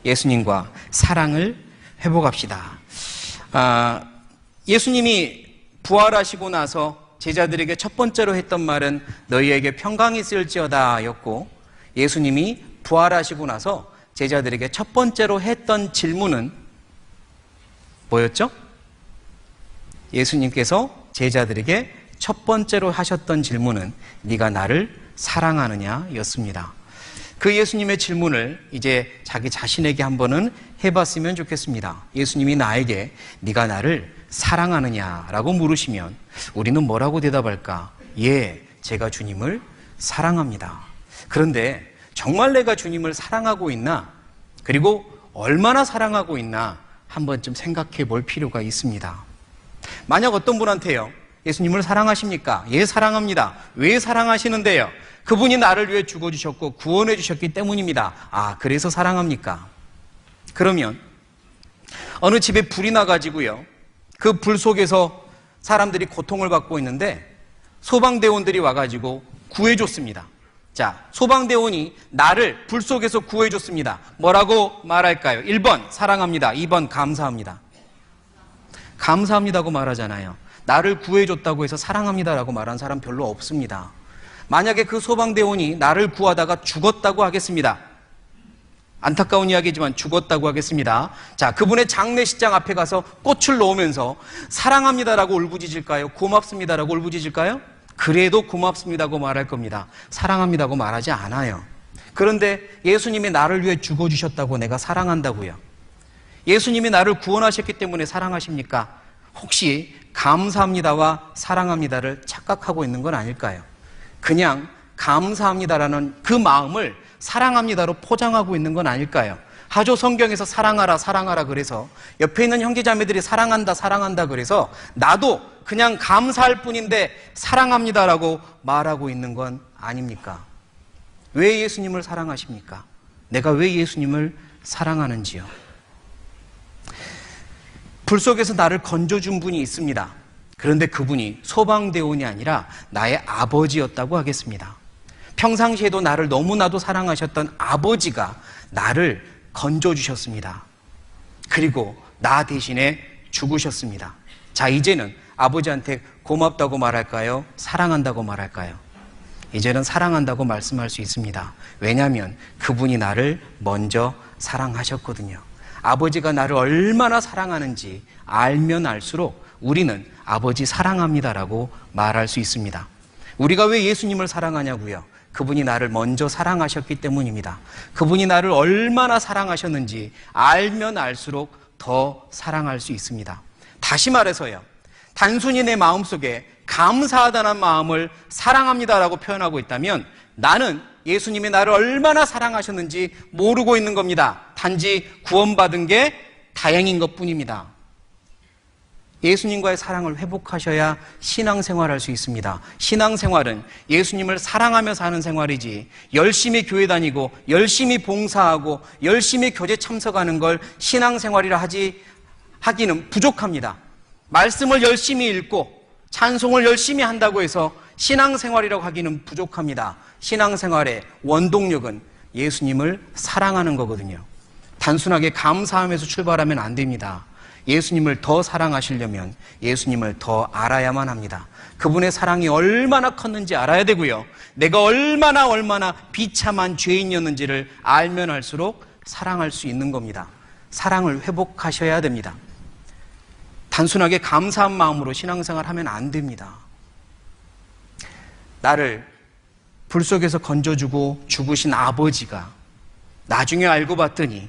예수님과 사랑을 회복합시다. 예수님이 부활하시고 나서 제자들에게 첫 번째로 했던 말은 너희에게 평강이 있을지어다 였고, 예수님이 부활하시고 나서 제자들에게 첫 번째로 했던 질문은 뭐였죠? 예수님께서 제자들에게 첫 번째로 하셨던 질문은 네가 나를 사랑하느냐 였습니다. 그 예수님의 질문을 이제 자기 자신에게 한번은 해봤으면 좋겠습니다. 예수님이 나에게 네가 나를 사랑하느냐라고 물으시면 우리는 뭐라고 대답할까? 예, 제가 주님을 사랑합니다. 그런데 정말 내가 주님을 사랑하고 있나? 그리고 얼마나 사랑하고 있나? 한 번쯤 생각해 볼 필요가 있습니다. 만약 어떤 분한테요, 예수님을 사랑하십니까? 예, 사랑합니다. 왜 사랑하시는데요? 그분이 나를 위해 죽어주셨고 구원해 주셨기 때문입니다. 아, 그래서 사랑합니까? 그러면 어느 집에 불이 나가지고요, 그 불 속에서 사람들이 고통을 받고 있는데 소방대원들이 와가지고 구해줬습니다. 자, 소방대원이 나를 불 속에서 구해줬습니다. 뭐라고 말할까요? 1번 사랑합니다. 2번 감사합니다. 감사합니다고 말하잖아요. 나를 구해줬다고 해서 사랑합니다라고 말한 사람 별로 없습니다. 만약에 그 소방대원이 나를 구하다가 죽었다고 하겠습니다. 안타까운 이야기지만 죽었다고 하겠습니다. 자, 그분의 장례식장 앞에 가서 꽃을 놓으면서 사랑합니다라고 울부짖을까요? 고맙습니다라고 울부짖을까요? 그래도 고맙습니다고 말할 겁니다. 사랑합니다고 말하지 않아요. 그런데 예수님이 나를 위해 죽어주셨다고 내가 사랑한다고요? 예수님이 나를 구원하셨기 때문에 사랑하십니까? 혹시 감사합니다와 사랑합니다를 착각하고 있는 건 아닐까요? 그냥 감사합니다라는 그 마음을 사랑합니다로 포장하고 있는 건 아닐까요? 하조 성경에서 사랑하라 사랑하라 그래서 옆에 있는 형제자매들이 사랑한다 사랑한다 그래서 나도 그냥 감사할 뿐인데 사랑합니다라고 말하고 있는 건 아닙니까? 왜 예수님을 사랑하십니까? 내가 왜 예수님을 사랑하는지요? 불 속에서 나를 건져준 분이 있습니다. 그런데 그분이 소방대원이 아니라 나의 아버지였다고 하겠습니다. 평상시에도 나를 너무나도 사랑하셨던 아버지가 나를 건져주셨습니다. 그리고 나 대신에 죽으셨습니다. 자, 이제는 아버지한테 고맙다고 말할까요? 사랑한다고 말할까요? 이제는 사랑한다고 말씀할 수 있습니다. 왜냐하면 그분이 나를 먼저 사랑하셨거든요. 아버지가 나를 얼마나 사랑하는지 알면 알수록 우리는 아버지 사랑합니다라고 말할 수 있습니다. 우리가 왜 예수님을 사랑하냐고요? 그분이 나를 먼저 사랑하셨기 때문입니다. 그분이 나를 얼마나 사랑하셨는지 알면 알수록 더 사랑할 수 있습니다. 다시 말해서요, 단순히 내 마음속에 감사하다는 마음을 사랑합니다라고 표현하고 있다면 나는 예수님이 나를 얼마나 사랑하셨는지 모르고 있는 겁니다. 단지 구원받은 게 다행인 것뿐입니다. 예수님과의 사랑을 회복하셔야 신앙생활할 수 있습니다. 신앙생활은 예수님을 사랑하며 사는 생활이지 열심히 교회 다니고 열심히 봉사하고 열심히 교제 참석하는 걸 신앙생활이라 하기는 부족합니다. 말씀을 열심히 읽고 찬송을 열심히 한다고 해서 신앙생활이라고 하기는 부족합니다. 신앙생활의 원동력은 예수님을 사랑하는 거거든요. 단순하게 감사하면서 출발하면 안 됩니다. 예수님을 더 사랑하시려면 예수님을 더 알아야만 합니다. 그분의 사랑이 얼마나 컸는지 알아야 되고요. 내가 얼마나 비참한 죄인이었는지를 알면 알수록 사랑할 수 있는 겁니다. 사랑을 회복하셔야 됩니다. 단순하게 감사한 마음으로 신앙생활 하면 안 됩니다. 나를 불 속에서 건져주고 죽으신 아버지가 나중에 알고 봤더니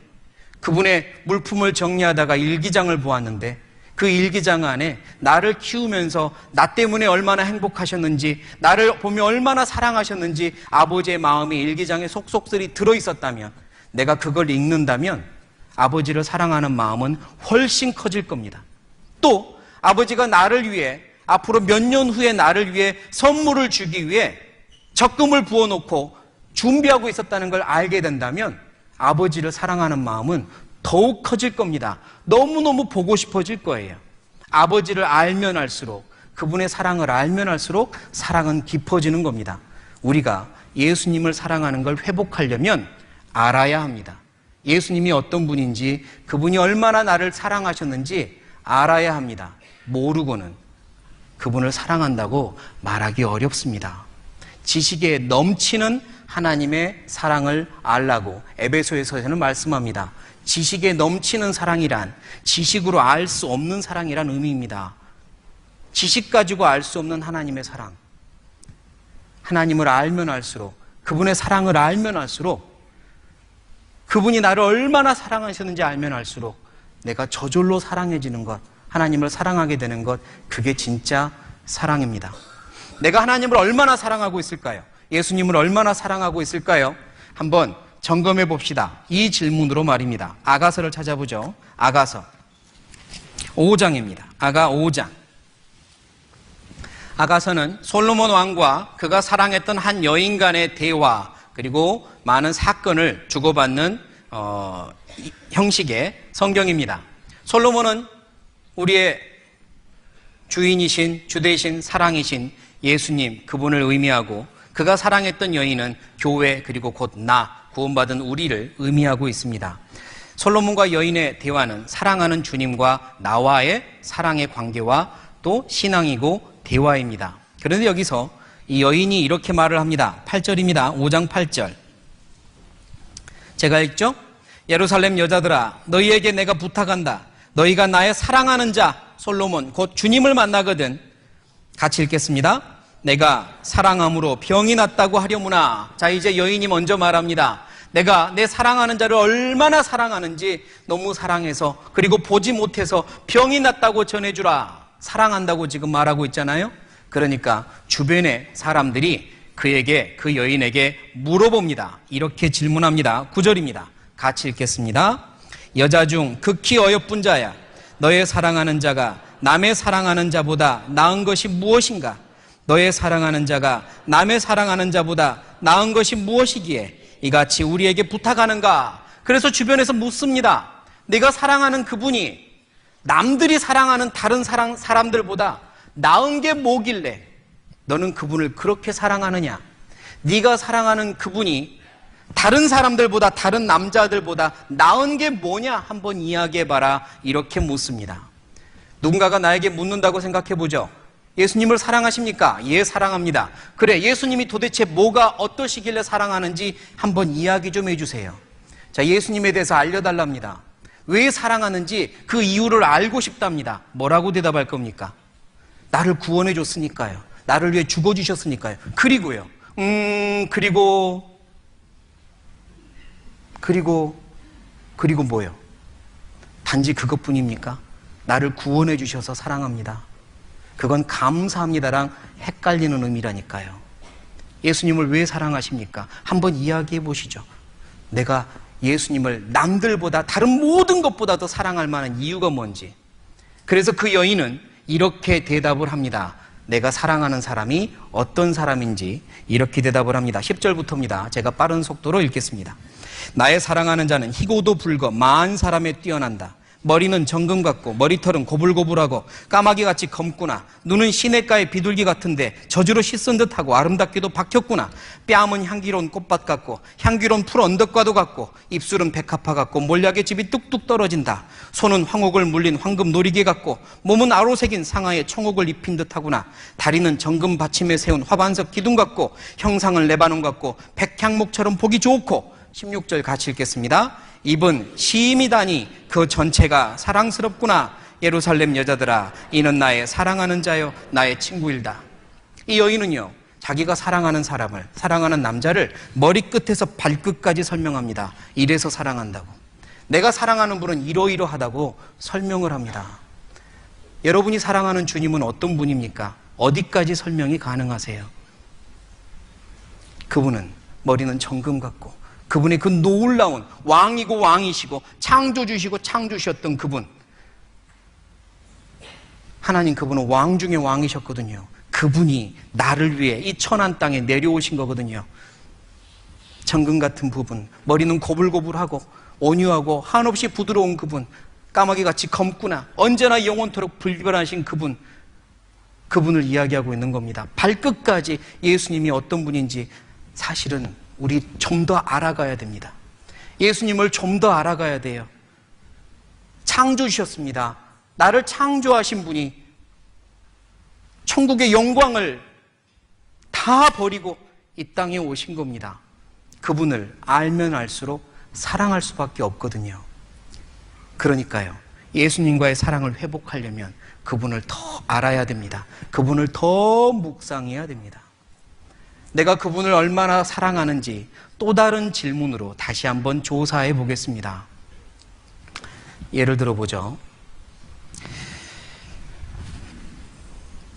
그분의 물품을 정리하다가 일기장을 보았는데 그 일기장 안에 나를 키우면서 나 때문에 얼마나 행복하셨는지, 나를 보며 얼마나 사랑하셨는지 아버지의 마음이 일기장에 속속들이 들어있었다면, 내가 그걸 읽는다면 아버지를 사랑하는 마음은 훨씬 커질 겁니다. 또 아버지가 나를 위해 앞으로 몇 년 후에 나를 위해 선물을 주기 위해 적금을 부어놓고 준비하고 있었다는 걸 알게 된다면 아버지를 사랑하는 마음은 더욱 커질 겁니다. 너무너무 보고 싶어질 거예요. 아버지를 알면 알수록, 그분의 사랑을 알면 알수록 사랑은 깊어지는 겁니다. 우리가 예수님을 사랑하는 걸 회복하려면 알아야 합니다. 예수님이 어떤 분인지, 그분이 얼마나 나를 사랑하셨는지 알아야 합니다. 모르고는 그분을 사랑한다고 말하기 어렵습니다. 지식에 넘치는 하나님의 사랑을 알라고 에베소에서는 말씀합니다. 지식에 넘치는 사랑이란 지식으로 알 수 없는 사랑이란 의미입니다. 지식 가지고 알 수 없는 하나님의 사랑. 하나님을 알면 알수록, 그분의 사랑을 알면 알수록, 그분이 나를 얼마나 사랑하셨는지 알면 알수록 내가 저절로 사랑해지는 것, 하나님을 사랑하게 되는 것, 그게 진짜 사랑입니다. 내가 하나님을 얼마나 사랑하고 있을까요? 예수님을 얼마나 사랑하고 있을까요? 한번 점검해 봅시다. 이 질문으로 말입니다. 아가서를 찾아보죠. 아가서 5장입니다. 아가 5장. 아가서는 솔로몬 왕과 그가 사랑했던 한 여인 간의 대화, 그리고 많은 사건을 주고받는 형식의 성경입니다. 솔로몬은 우리의 주인이신, 주되신, 사랑이신 예수님, 그분을 의미하고, 그가 사랑했던 여인은 교회, 그리고 곧 구원받은 우리를 의미하고 있습니다. 솔로몬과 여인의 대화는 사랑하는 주님과 나와의 사랑의 관계와 또 신앙이고 대화입니다. 그런데 여기서 이 여인이 이렇게 말을 합니다. 8절입니다. 5장 8절. 제가 읽죠? 예루살렘 여자들아, 너희에게 내가 부탁한다. 너희가 나의 사랑하는 자 솔로몬 곧 주님을 만나거든. 같이 읽겠습니다. 내가 사랑함으로 병이 났다고 하려무나. 자, 이제 여인이 먼저 말합니다. 내가 내 사랑하는 자를 얼마나 사랑하는지 너무 사랑해서, 그리고 보지 못해서 병이 났다고 전해주라. 사랑한다고 지금 말하고 있잖아요. 그러니까 주변의 사람들이 그에게, 그 여인에게 물어봅니다. 이렇게 질문합니다. 9절입니다. 같이 읽겠습니다. 여자 중 극히 어여쁜 자야, 너의 사랑하는 자가 남의 사랑하는 자보다 나은 것이 무엇인가? 너의 사랑하는 자가 남의 사랑하는 자보다 나은 것이 무엇이기에 이같이 우리에게 부탁하는가? 그래서 주변에서 묻습니다. 네가 사랑하는 그분이 남들이 사랑하는 다른 사람들보다 나은 게 뭐길래 너는 그분을 그렇게 사랑하느냐? 네가 사랑하는 그분이 다른 사람들보다, 다른 남자들보다 나은 게 뭐냐? 한번 이야기해봐라. 이렇게 묻습니다. 누군가가 나에게 묻는다고 생각해보죠. 예수님을 사랑하십니까? 예, 사랑합니다. 그래, 예수님이 도대체 뭐가 어떠시길래 사랑하는지 한번 이야기 좀 해주세요. 자, 예수님에 대해서 알려달랍니다. 왜 사랑하는지 그 이유를 알고 싶답니다. 뭐라고 대답할 겁니까? 나를 구원해 줬으니까요. 나를 위해 죽어주셨으니까요. 그리고요. 그리고 뭐요? 단지 그것뿐입니까? 나를 구원해 주셔서 사랑합니다. 그건 감사합니다랑 헷갈리는 의미라니까요. 예수님을 왜 사랑하십니까? 한번 이야기해 보시죠. 내가 예수님을 남들보다, 다른 모든 것보다 더 사랑할 만한 이유가 뭔지. 그래서 그 여인은 이렇게 대답을 합니다. 내가 사랑하는 사람이 어떤 사람인지 이렇게 대답을 합니다. 10절부터입니다. 제가 빠른 속도로 읽겠습니다. 나의 사랑하는 자는 희고도 붉어 마한 사람에 뛰어난다. 머리는 정금 같고 머리털은 고불고불하고 까마귀같이 검구나. 눈은 시냇가의 비둘기 같은데 젖으로 씻은 듯하고 아름답게도 박혔구나. 뺨은 향기로운 꽃밭 같고 향기로운 풀 언덕과도 같고 입술은 백합화 같고 몰약의 즙이 뚝뚝 떨어진다. 손은 황옥을 물린 황금 놀이개 같고 몸은 아로새긴 상하에 청옥을 입힌 듯하구나. 다리는 정금 받침에 세운 화반석 기둥 같고 형상은 레바논 같고 백향목처럼 보기 좋고. 16절 같이 읽겠습니다. 입은 시임이다니 그 전체가 사랑스럽구나. 예루살렘 여자들아, 이는 나의 사랑하는 자요 나의 친구일다. 이 여인은요, 자기가 사랑하는 사람을, 사랑하는 남자를 머리끝에서 발끝까지 설명합니다. 이래서 사랑한다고. 내가 사랑하는 분은 이러이러하다고 설명을 합니다. 여러분이 사랑하는 주님은 어떤 분입니까? 어디까지 설명이 가능하세요? 그분은 머리는 정금 같고, 그분의 그 놀라운, 왕이고 왕이시고 창조주시고 창조주셨던 그분, 하나님, 그분은 왕 중에 왕이셨거든요. 그분이 나를 위해 이 천한 땅에 내려오신 거거든요. 정금 같은 부분, 머리는 고불고불하고 온유하고 한없이 부드러운 그분, 까마귀같이 검구나. 언제나 영원토록 불변하신 그분, 그분을 이야기하고 있는 겁니다. 발끝까지 예수님이 어떤 분인지 사실은 우리 좀 더 알아가야 됩니다. 예수님을 좀 더 알아가야 돼요. 창조주셨습니다. 나를 창조하신 분이 천국의 영광을 다 버리고 이 땅에 오신 겁니다. 그분을 알면 알수록 사랑할 수밖에 없거든요. 그러니까요, 예수님과의 사랑을 회복하려면 그분을 더 알아야 됩니다. 그분을 더 묵상해야 됩니다. 내가 그분을 얼마나 사랑하는지 또 다른 질문으로 다시 한번 조사해 보겠습니다. 예를 들어 보죠.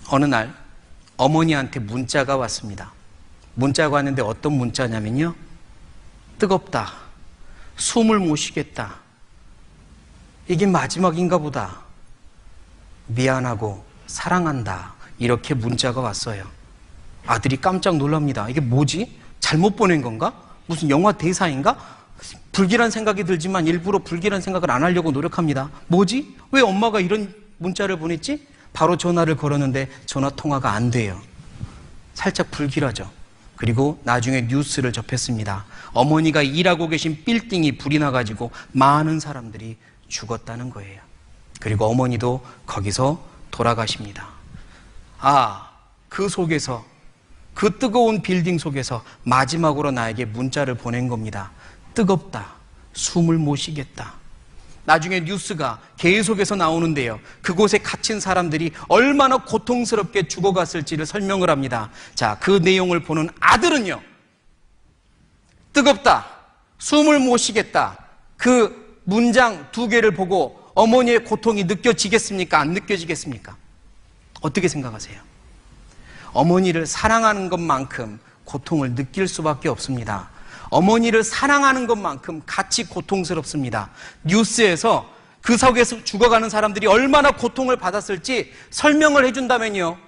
어느 날 어머니한테 문자가 왔습니다. 문자가 왔는데 어떤 문자냐면요, 뜨겁다, 숨을 못 쉬겠다, 이게 마지막인가 보다, 미안하고 사랑한다, 이렇게 문자가 왔어요. 아들이 깜짝 놀랍니다. 이게 뭐지? 잘못 보낸 건가? 무슨 영화 대사인가? 불길한 생각이 들지만 일부러 불길한 생각을 안 하려고 노력합니다. 뭐지? 왜 엄마가 이런 문자를 보냈지? 바로 전화를 걸었는데 전화 통화가 안 돼요. 살짝 불길하죠. 그리고 나중에 뉴스를 접했습니다. 어머니가 일하고 계신 빌딩이 불이 나가지고 많은 사람들이 죽었다는 거예요. 그리고 어머니도 거기서 돌아가십니다. 그 속에서, 그 뜨거운 빌딩 속에서 마지막으로 나에게 문자를 보낸 겁니다. 뜨겁다, 숨을 못 쉬겠다. 나중에 뉴스가 계속해서 나오는데요, 그곳에 갇힌 사람들이 얼마나 고통스럽게 죽어갔을지를 설명을 합니다. 자, 그 내용을 보는 아들은요, 뜨겁다, 숨을 못 쉬겠다, 그 문장 2개를 보고 어머니의 고통이 느껴지겠습니까? 안 느껴지겠습니까? 어떻게 생각하세요? 어머니를 사랑하는 것만큼 고통을 느낄 수밖에 없습니다. 어머니를 사랑하는 것만큼 같이 고통스럽습니다. 뉴스에서 그 속에서 죽어가는 사람들이 얼마나 고통을 받았을지 설명을 해준다면요,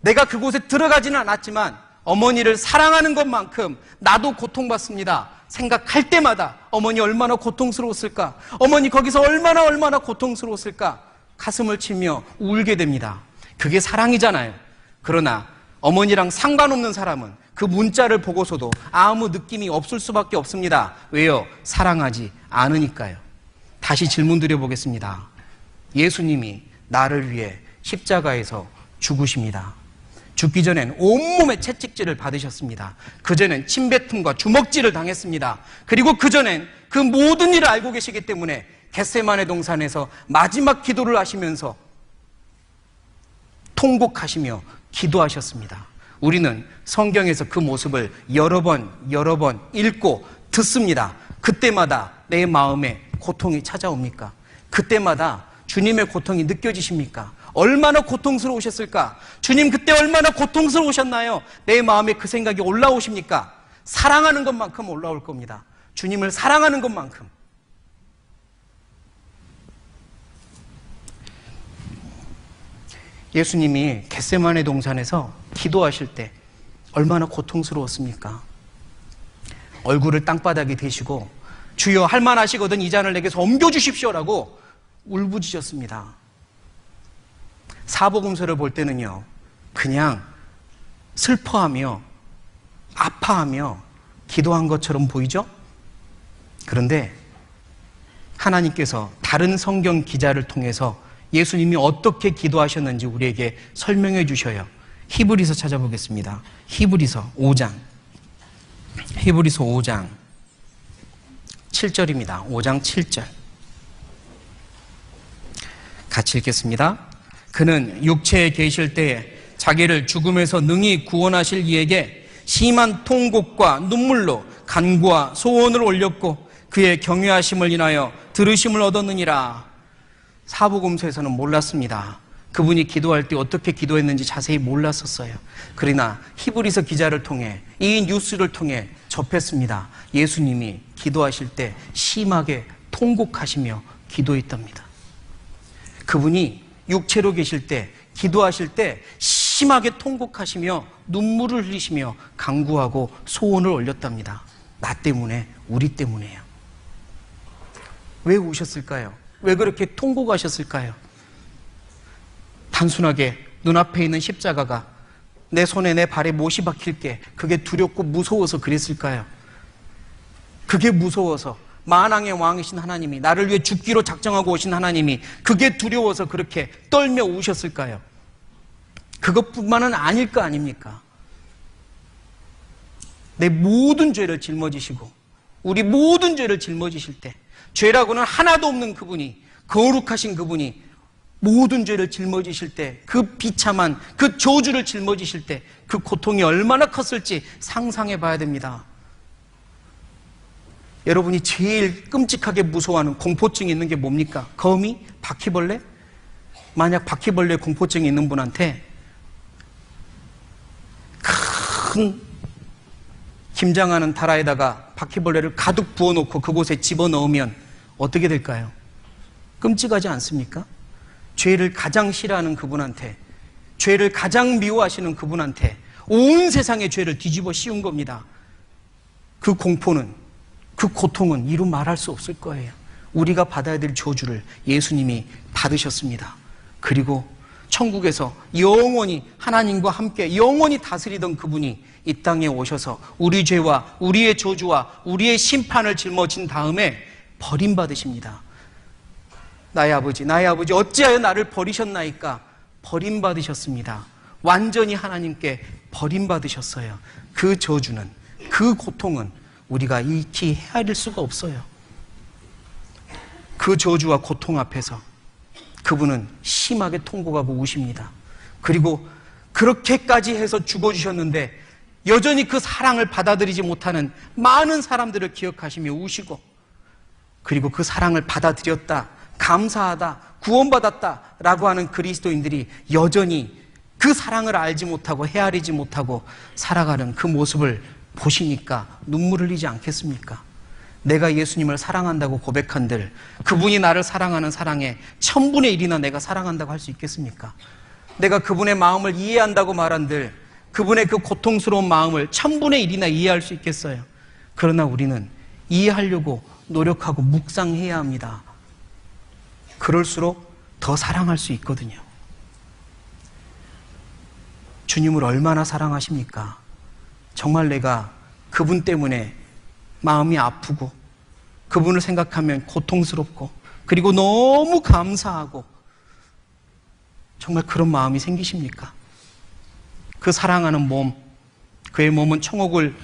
내가 그곳에 들어가지는 않았지만 어머니를 사랑하는 것만큼 나도 고통받습니다. 생각할 때마다 어머니 얼마나 고통스러웠을까, 어머니 거기서 얼마나 고통스러웠을까, 가슴을 치며 울게 됩니다. 그게 사랑이잖아요. 그러나 어머니랑 상관없는 사람은 그 문자를 보고서도 아무 느낌이 없을 수밖에 없습니다. 왜요? 사랑하지 않으니까요. 다시 질문 드려보겠습니다. 예수님이 나를 위해 십자가에서 죽으십니다. 죽기 전엔 온몸에 채찍질을 받으셨습니다. 그전엔 침뱉음과 주먹질을 당했습니다. 그리고 그전엔 그 모든 일을 알고 계시기 때문에 겟세마네 동산에서 마지막 기도를 하시면서 통곡하시며 기도하셨습니다. 우리는 성경에서 그 모습을 여러 번 읽고 듣습니다. 그때마다 내 마음에 고통이 찾아옵니까? 그때마다 주님의 고통이 느껴지십니까? 얼마나 고통스러우셨을까? 주님 그때 얼마나 고통스러우셨나요? 내 마음에 그 생각이 올라오십니까? 사랑하는 것만큼 올라올 겁니다. 주님을 사랑하는 것만큼. 예수님이 겟세마네 동산에서 기도하실 때 얼마나 고통스러웠습니까? 얼굴을 땅바닥에 대시고 주여 할만하시거든 이 잔을 내게서 옮겨주십시오라고 울부짖었습니다. 사복음서를 볼 때는요, 그냥 슬퍼하며 아파하며 기도한 것처럼 보이죠? 그런데 하나님께서 다른 성경 기자를 통해서 예수님이 어떻게 기도하셨는지 우리에게 설명해 주셔요. 히브리서 찾아보겠습니다. 히브리서 5장 7절입니다. 5장 7절 같이 읽겠습니다. 그는 육체에 계실 때에 자기를 죽음에서 능히 구원하실 이에게 심한 통곡과 눈물로 간구와 소원을 올렸고 그의 경외하심을 인하여 들으심을 얻었느니라. 사복음서에서는 몰랐습니다. 그분이 기도할 때 어떻게 기도했는지 자세히 몰랐었어요. 그러나 히브리서 기자를 통해, 이 뉴스를 통해 접했습니다. 예수님이 기도하실 때 심하게 통곡하시며 기도했답니다. 그분이 육체로 계실 때, 기도하실 때 심하게 통곡하시며 눈물을 흘리시며 간구하고 소원을 올렸답니다. 나 때문에, 우리 때문에요. 왜 우셨을까요? 왜 그렇게 통곡하셨을까요? 단순하게 눈앞에 있는 십자가가 내 손에 내 발에 못이 박힐 게 그게 두렵고 무서워서 그랬을까요? 그게 무서워서 만왕의 왕이신 하나님이, 나를 위해 죽기로 작정하고 오신 하나님이 그게 두려워서 그렇게 떨며 우셨을까요? 그것뿐만은 아닐 거 아닙니까? 내 모든 죄를 짊어지시고 우리 모든 죄를 짊어지실 때, 죄라고는 하나도 없는 그분이, 거룩하신 그분이 모든 죄를 짊어지실 때, 그 비참한 그 저주를 짊어지실 때 그 고통이 얼마나 컸을지 상상해 봐야 됩니다. 여러분이 제일 끔찍하게 무서워하는 공포증이 있는 게 뭡니까? 거미? 바퀴벌레? 만약 바퀴벌레 공포증이 있는 분한테 큰 김장하는 다라에다가 바퀴벌레를 가득 부어놓고 그곳에 집어넣으면 어떻게 될까요? 끔찍하지 않습니까? 죄를 가장 싫어하는 그분한테, 죄를 가장 미워하시는 그분한테 온 세상의 죄를 뒤집어 씌운 겁니다. 그 공포는, 그 고통은 이루 말할 수 없을 거예요. 우리가 받아야 될 저주를 예수님이 받으셨습니다. 그리고 천국에서 영원히 하나님과 함께 영원히 다스리던 그분이 이 땅에 오셔서 우리 죄와 우리의 저주와 우리의 심판을 짊어진 다음에 버림받으십니다. 나의 아버지 어찌하여 나를 버리셨나이까? 버림받으셨습니다. 완전히 하나님께 버림받으셨어요. 그 저주는, 그 고통은 우리가 익히 헤아릴 수가 없어요. 그 저주와 고통 앞에서 그분은 심하게 통곡하고 우십니다. 그리고 그렇게까지 해서 죽어주셨는데 여전히 그 사랑을 받아들이지 못하는 많은 사람들을 기억하시며 우시고, 그리고 그 사랑을 받아들였다, 감사하다, 구원받았다 라고 하는 그리스도인들이 여전히 그 사랑을 알지 못하고 헤아리지 못하고 살아가는 그 모습을 보시니까 눈물 흘리지 않겠습니까? 내가 예수님을 사랑한다고 고백한들 그분이 나를 사랑하는 사랑에 1000분의 1이나 내가 사랑한다고 할 수 있겠습니까? 내가 그분의 마음을 이해한다고 말한들 그분의 그 고통스러운 마음을 1000분의 1이나 이해할 수 있겠어요? 그러나 우리는 이해하려고 노력하고 묵상해야 합니다. 그럴수록 더 사랑할 수 있거든요. 주님을 얼마나 사랑하십니까? 정말 내가 그분 때문에 마음이 아프고 그분을 생각하면 고통스럽고 그리고 너무 감사하고 정말 그런 마음이 생기십니까? 그 사랑하는 몸, 그의 몸은 청옥을,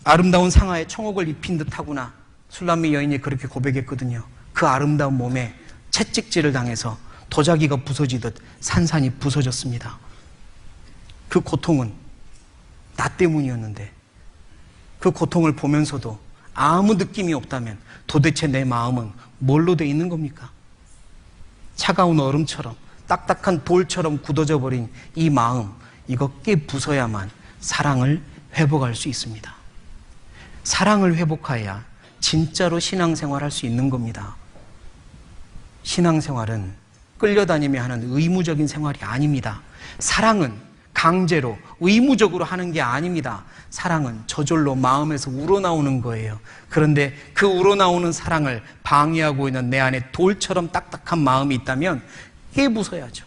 아름다운 상하에 청옥을 입힌 듯하구나. 술람미 여인이 그렇게 고백했거든요. 그 아름다운 몸에 채찍질을 당해서 도자기가 부서지듯 산산이 부서졌습니다. 그 고통은 나 때문이었는데 그 고통을 보면서도 아무 느낌이 없다면 도대체 내 마음은 뭘로 돼 있는 겁니까? 차가운 얼음처럼 딱딱한 돌처럼 굳어져 버린 이 마음, 이거 깨 부숴야만 사랑을 회복할 수 있습니다. 사랑을 회복해야 진짜로 신앙생활할 수 있는 겁니다. 신앙생활은 끌려다니며 하는 의무적인 생활이 아닙니다. 사랑은 강제로 의무적으로 하는 게 아닙니다. 사랑은 저절로 마음에서 우러나오는 거예요. 그런데 그 우러나오는 사랑을 방해하고 있는 내 안에 돌처럼 딱딱한 마음이 있다면 깨부숴야죠.